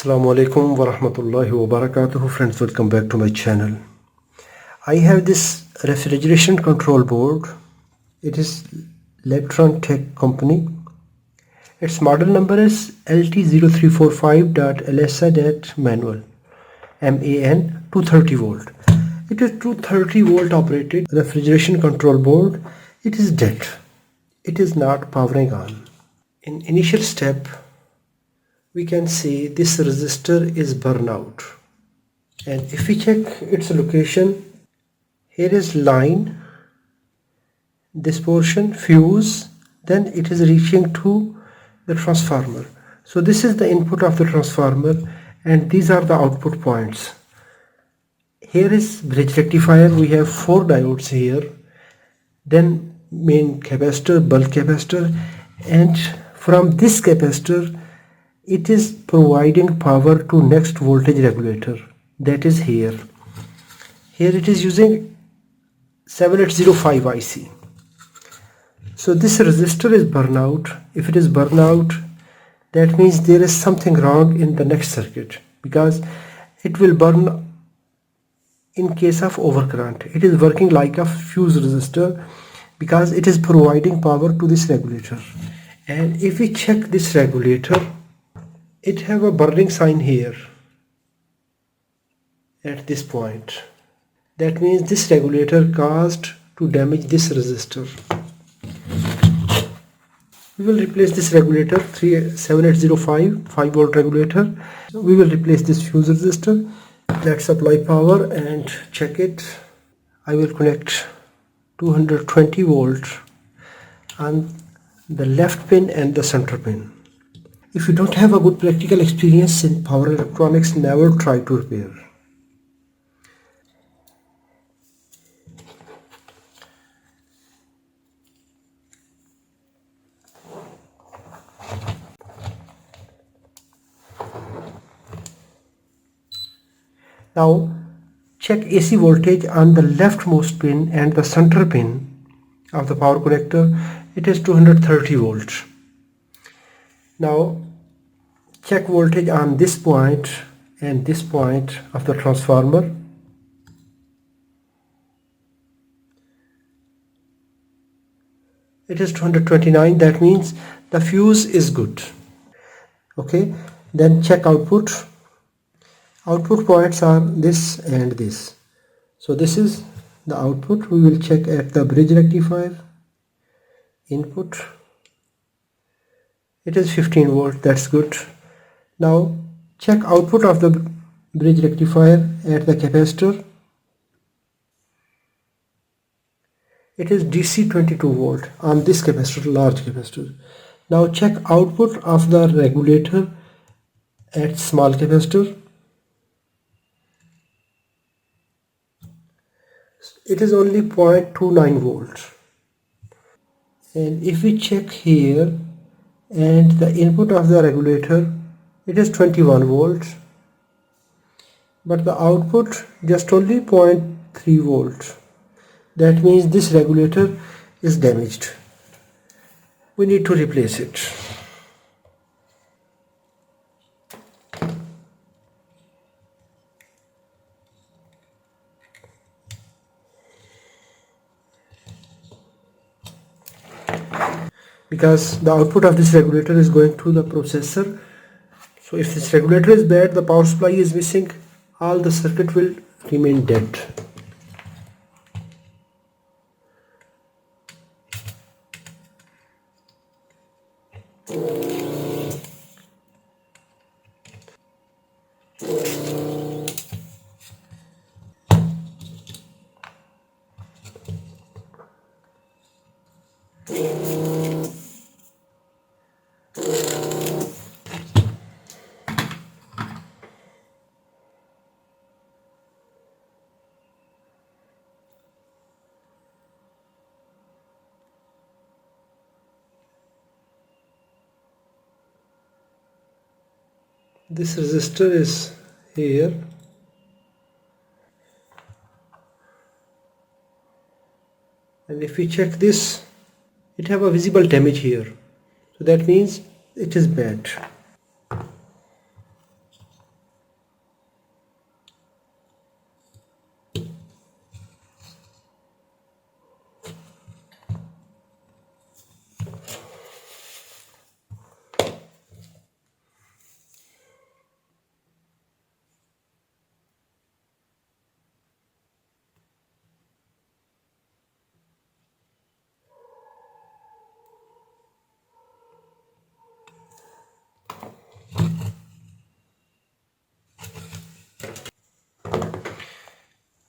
Assalamu alaikum wa rahmatullahi wa barakatuh. Friends, welcome back to my channel. I have this refrigeration control board. It is Lytran Tech company. Its model number is LT0345.LSI.manual MAN 230 volt. It is 230 volt operated refrigeration control board. It is dead. It is not powering on. In initial step, we can see this resistor is burnout, and if we check its location, here is line, this portion fuse, then it is reaching to the transformer. So this is the input of the transformer and these are the output points. Here is bridge rectifier. We have 4 diodes here, then main capacitor, bulk capacitor, and from this capacitor it is providing power to next voltage regulator, that is here. Here it is using 7805 IC. So this resistor is burnout. If it is burnout, that means there is something wrong in the next circuit, because it will burn in case of overcurrent. It is working like a fuse resistor because it is providing power to this regulator. And if we check this regulator, it have a burning sign here at this point. That means this regulator caused to damage this resistor. We will replace this regulator, 7805 5 volt regulator. We will replace this fuse resistor. Let's apply power and check it. I will connect 220 volt on the left pin and the center pin. If you don't have a good practical experience in power electronics, never try to repair. Now check AC voltage on the leftmost pin and the center pin of the power connector. It is 230 volts. Now check voltage on this point and this point of the transformer. It is 229. That means the fuse is good. Okay, then check output. Output points are this and this. So this is the output. We will check at the bridge rectifier input. It is 15 volt. That's good. Now check output of the bridge rectifier at the capacitor. It is DC 22 volt on this capacitor, large capacitor. Now check output of the regulator at small capacitor. It is only 0.29 volts. And if we check here and the input of the regulator, it is 21 volts, but the output just only 0.3 volts. That means this regulator is damaged. We need to replace it. Because the output of this regulator is going to the processor. So if this regulator is bad, the power supply is missing, all the circuit will remain dead. This resistor is here, and if we check this, it have a visible damage here. So that means it is bad.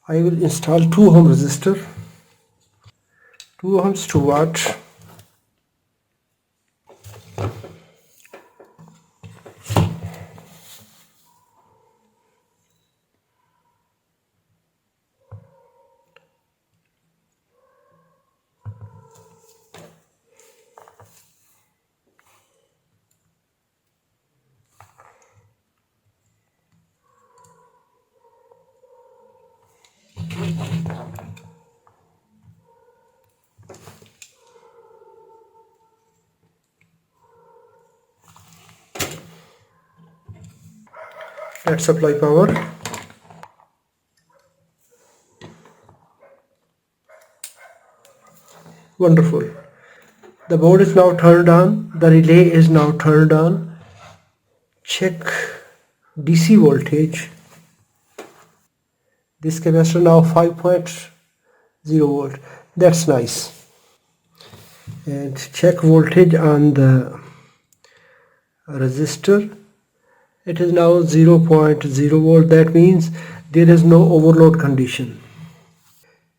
I will install 2 ohm resistor, 2 ohms, 2 watt. Let's apply power. Wonderful. The board is now turned on. The relay is now turned on. Check DC voltage. This capacitor now 5.0 volt. That's nice. And check voltage on the resistor. It is now 0.0 volt. That means there is no overload condition.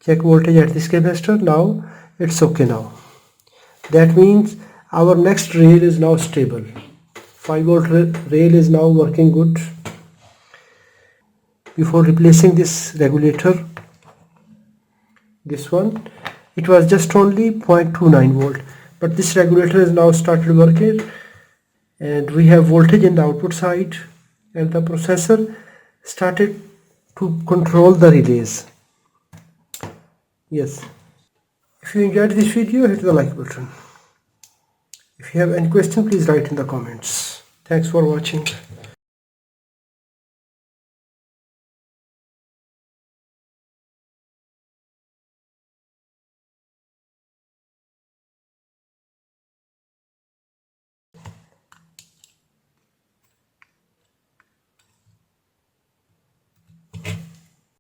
Check voltage at this capacitor. Now it's okay now. That means our next rail is now stable. 5 volt rail is now working good. Before replacing this regulator, this one, it was just only 0.29 volt, but this regulator is now started working, and we have voltage in the output side, and the processor started to control the relays. Yes. If you enjoyed this video, hit the like button. If you have any question, please write in the comments. Thanks for watching.